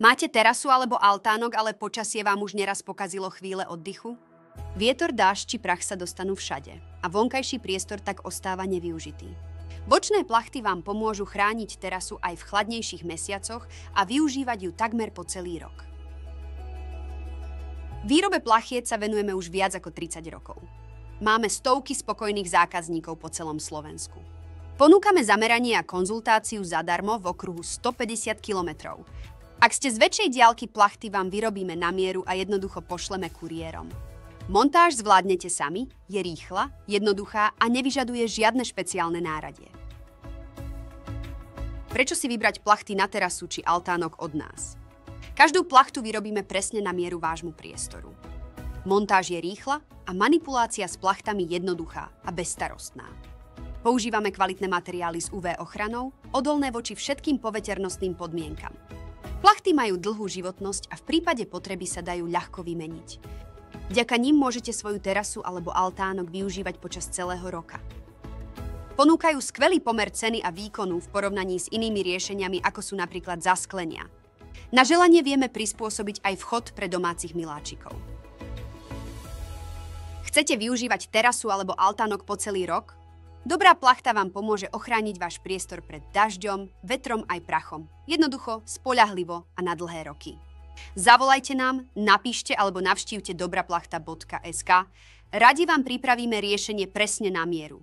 Máte terasu alebo altánok, ale počasie vám už neraz pokazilo chvíle oddychu? Vietor, dážď či prach sa dostanú všade a vonkajší priestor tak ostáva nevyužitý. Bočné plachty vám pomôžu chrániť terasu aj v chladnejších mesiacoch a využívať ju takmer po celý rok. Výrobe plachiet sa venujeme už viac ako 30 rokov. Máme stovky spokojných zákazníkov po celom Slovensku. Ponúkame zameranie a konzultáciu zadarmo v okruhu 150 kilometrov. Ak ste z väčšej diaľky plachty, vám vyrobíme na mieru a jednoducho pošleme kuriérom. Montáž zvládnete sami, je rýchla, jednoduchá a nevyžaduje žiadne špeciálne náradie. Prečo si vybrať plachty na terasu či altánok od nás? Každú plachtu vyrobíme presne na mieru vášmu priestoru. Montáž je rýchla a manipulácia s plachtami jednoduchá a bezstarostná. Používame kvalitné materiály s UV ochranou, odolné voči všetkým poveternostným podmienkam. Plachty majú dlhú životnosť a v prípade potreby sa dajú ľahko vymeniť. Vďaka nim môžete svoju terasu alebo altánok využívať počas celého roka. Ponúkajú skvelý pomer ceny a výkonu v porovnaní s inými riešeniami, ako sú napríklad zasklenia. Na želanie vieme prispôsobiť aj vchod pre domácich miláčikov. Chcete využívať terasu alebo altánok po celý rok? Dobrá plachta vám pomôže ochrániť váš priestor pred dažďom, vetrom aj prachom. Jednoducho, spoľahlivo a na dlhé roky. Zavolajte nám, napíšte alebo navštívte dobraplachta.sk. Radi vám pripravíme riešenie presne na mieru.